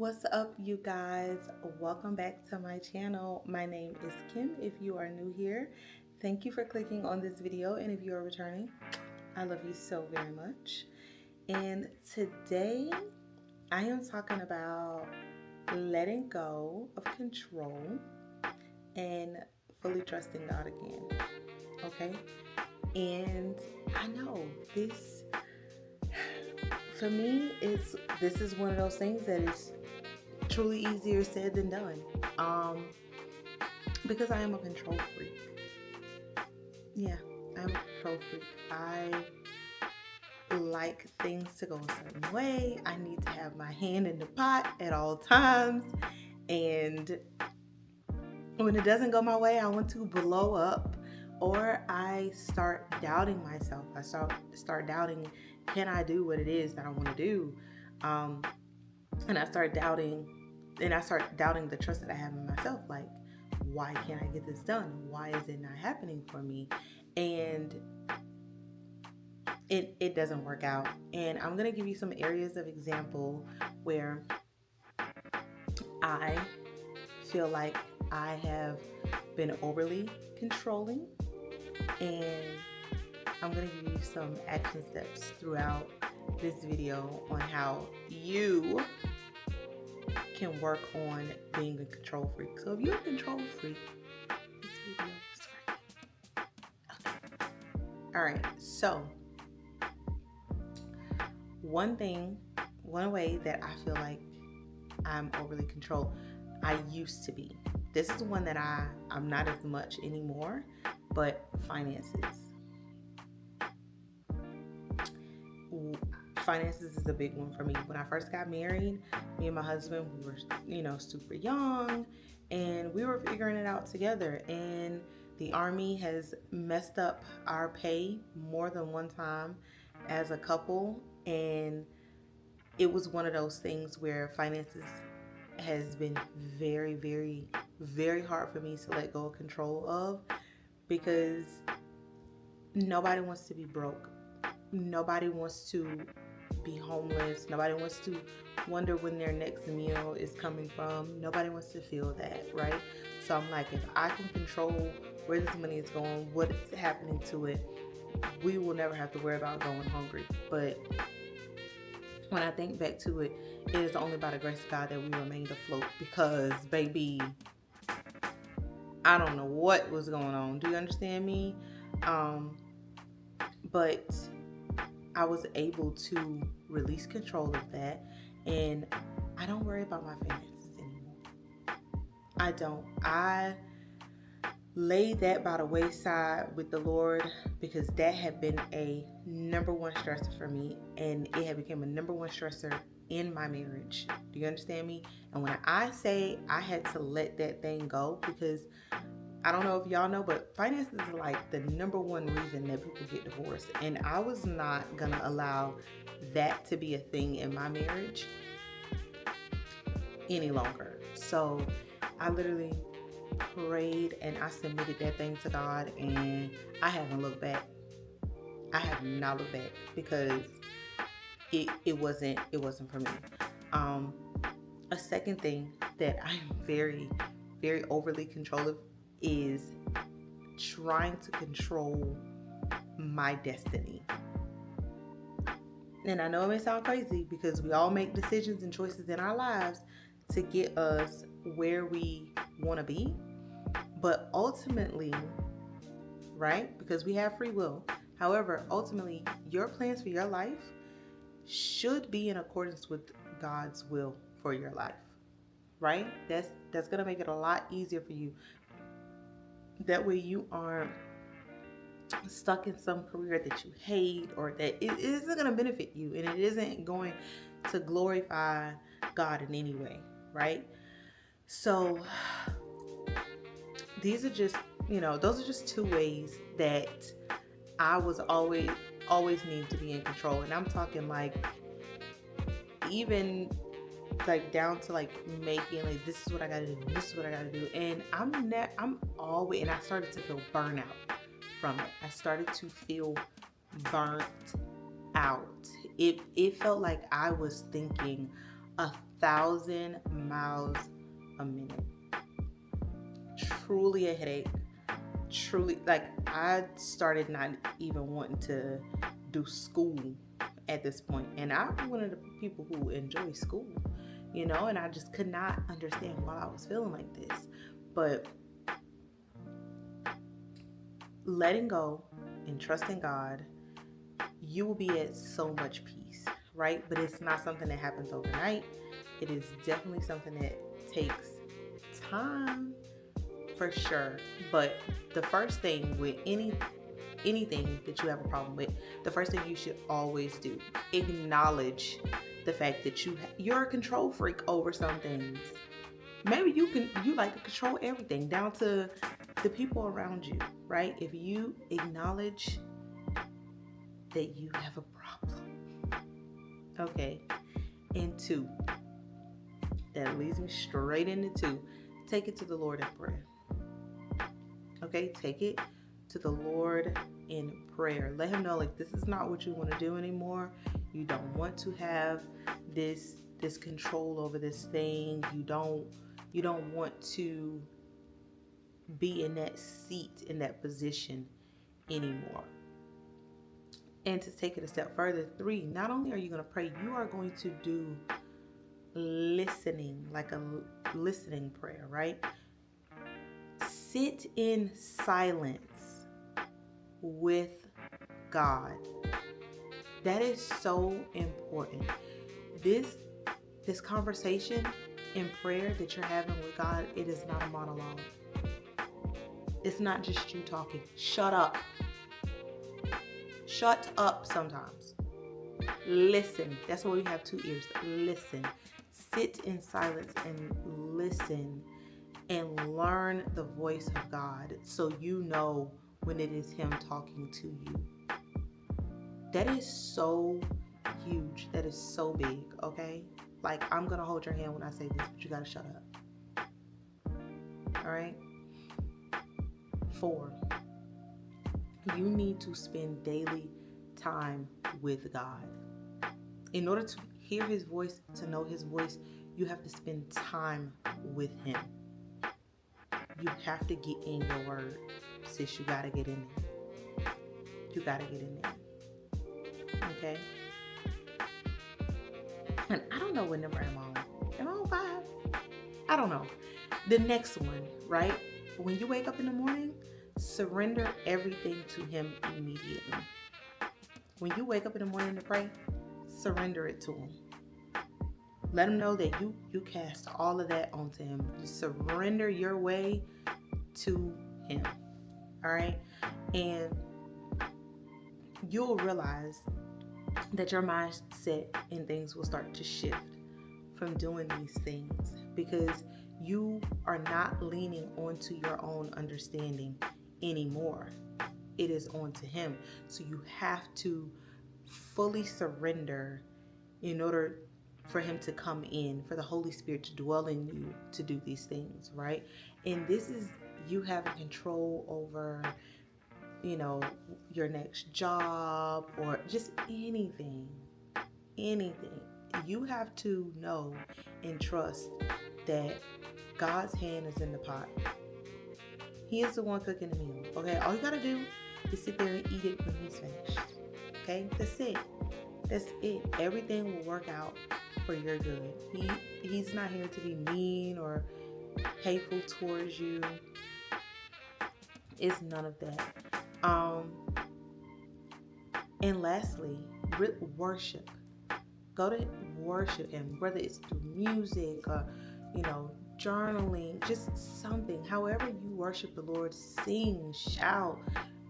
What's up, you guys? Welcome back to my channel. My name is Kim. If you are new here, thank you for clicking on this video. And if you are returning, I love you so very much. And today I am talking about letting go of control and fully trusting God again. Okay? And I know this, for me, this is one of those things that is truly easier said than done. Because I am a control freak. Yeah, I'm a control freak. I like things to go a certain way. I need to have my hand in the pot at all times. And when it doesn't go my way, I want to blow up, or I start doubting myself. I start doubting, can I do what it is that I want to do? And I start doubting the trust that I have in myself. Like, why can't I get this done? Why is it not happening for me? And it doesn't work out. And I'm gonna give you some areas of example where I feel like I have been overly controlling, and I'm gonna give you some action steps throughout this video on how you can work on being a control freak. So if you're a control freak, this video is for you. Okay. All right. So one way that I feel like I'm overly controlled, I used to be. This is one that I'm not as much anymore, but finances. Finances is a big one for me. When I first got married, me and my husband, we were, super young, and we were figuring it out together. And the Army has messed up our pay more than one time as a couple, and it was one of those things where finances has been very, very, very hard for me to let go of control of, because nobody wants to be broke. Nobody wants to be homeless. Nobody wants to wonder when their next meal is coming from. Nobody wants to feel that, right? So I'm like, if I can control where this money is going, what is happening to it, we will never have to worry about going hungry. But when I think back to it, it is only by the grace of God that we remained afloat, because, baby, I don't know what was going on. Do you understand me? But I was able to release control of that, and I don't worry about my finances anymore. I don't. I laid that by the wayside with the Lord, because that had been a number one stressor for me, and it had become a number one stressor in my marriage. Do you understand me? And when I say I had to let that thing go, because I don't know if y'all know, but finances are like the number one reason that people get divorced. And I was not going to allow that to be a thing in my marriage any longer. So I literally prayed and I submitted that thing to God, and I haven't looked back. I have not looked back, because it wasn't for me. A second thing that I'm very, very overly controlling is trying to control my destiny. And I know it may sound crazy, because we all make decisions and choices in our lives to get us where we want to be. But ultimately, right? Because we have free will. However, ultimately, your plans for your life should be in accordance with God's will for your life, right? That's going to make it a lot easier for you. That way you aren't stuck in some career that you hate, or that it isn't going to benefit you, and it isn't going to glorify God in any way, right? So these are just, those are just two ways that I was always need to be in control. And I'm talking like, even like down to like making like, this is what I gotta do, this is what I gotta do. And I'm always, and I started to feel burnout from it. I started to feel burnt out. It felt like I was thinking 1,000 miles a minute. Truly a headache. Truly, like, I started not even wanting to do school at this point. And I'm one of the people who enjoy school, and I just could not understand why I was feeling like this. But letting go and trusting God, you will be at so much peace, right? But it's not something that happens overnight. It is definitely something that takes time, for sure. But the first thing with anything that you have a problem with, the first thing you should always do, acknowledge the fact that you're a control freak over some things. Maybe you like to control everything down to the people around you, right? If you acknowledge that you have a problem, okay. And 2, that leads me straight into 2. Take it to the Lord in prayer. Okay, take it to the Lord in prayer. Let him know, like, this is not what you want to do anymore. You don't want to have this control over this thing. You don't want to be in that seat, in that position anymore. And to take it a step further, 3, not only are you going to pray, you are going to do listening, like a listening prayer, right? Sit in silence with God. That is so important. This conversation in prayer that you're having with God, it is not a monologue. It's not just you talking. Shut up. Shut up sometimes. Listen. That's why we have 2 ears. Listen. Sit in silence and listen and learn the voice of God so you know when it is him talking to you. That is so huge. That is so big, okay? Like, I'm going to hold your hand when I say this, but you got to shut up. All right? 4, you need to spend daily time with God. In order to hear his voice, to know his voice, you have to spend time with him. You have to get in your word. Sis, you got to get in there. You got to get in there. Okay? And I don't know what number I'm on. Am I on 5? I don't know. The next one, right? When you wake up in the morning, surrender everything to him immediately. When you wake up in the morning to pray, surrender it to him. Let him know that you cast all of that onto him. You surrender your way to him. All right? And you'll realize that your mindset and things will start to shift from doing these things because you are not leaning onto your own understanding anymore. It is onto him. So you have to fully surrender in order for him to come in, for the Holy Spirit to dwell in you to do these things, right? And this is you having control over, your next job or just anything. You have to know and trust that God's hand is in the pot. He is the one cooking the meal, okay? All you gotta do is sit there and eat it when he's finished, okay? That's it. Everything will work out for your good. He's not here to be mean or hateful towards you. It's none of that. And lastly, worship. Go to worship him, whether it's through music or, journaling, just something. However you worship the Lord, sing, shout,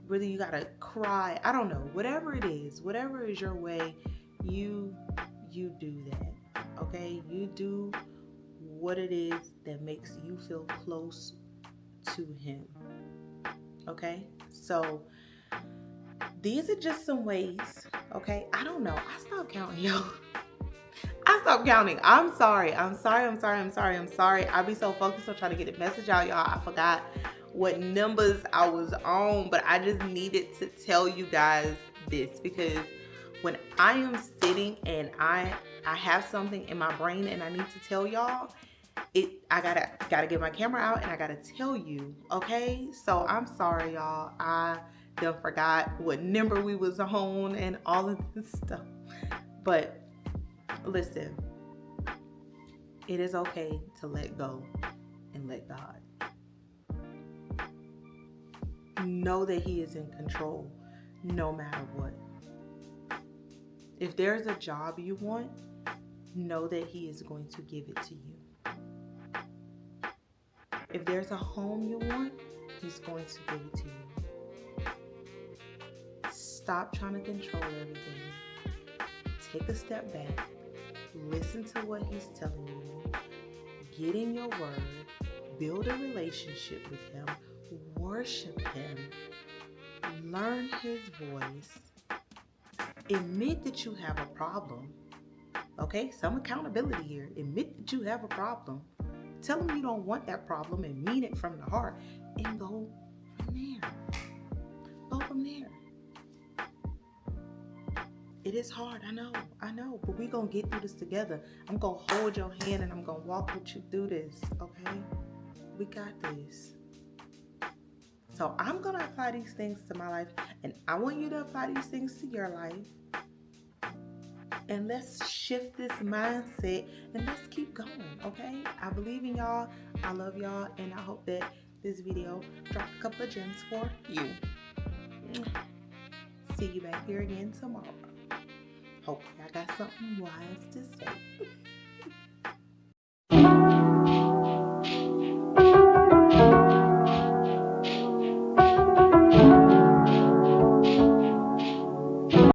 whether you gotta cry, I don't know, whatever it is, whatever is your way, you do that, okay? You do what it is that makes you feel close to him, okay? So these are just some ways, okay? I don't know. I stopped counting, yo. I stopped counting. I'm sorry. I be so focused on trying to get the message out, y'all. I forgot what numbers I was on, but I just needed to tell you guys this because when I am sitting and I have something in my brain and I need to tell y'all, I gotta get my camera out and I gotta tell you, okay? So I'm sorry, y'all. I done forgot what number we was on and all of this stuff. But listen, it is okay to let go and let God. Know that He is in control no matter what. If there's a job you want, know that He is going to give it to you. If there's a home you want, He's going to give it to you. Stop trying to control everything. Take a step back. Listen to what He's telling you. Get in your word. Build a relationship with Him. Worship Him. Learn His voice. Admit that you have a problem. Okay? Some accountability here. Admit that you have a problem. Tell Him you don't want that problem and mean it from the heart. And go from there. Go from there. It is hard, I know, but we're going to get through this together. I'm going to hold your hand and I'm going to walk with you through this, okay? We got this. So I'm going to apply these things to my life, and I want you to apply these things to your life. And let's shift this mindset and let's keep going, okay? I believe in y'all. I love y'all, and I hope that this video dropped a couple of gems for you. See you back here again tomorrow. Hopefully I got something wise to say.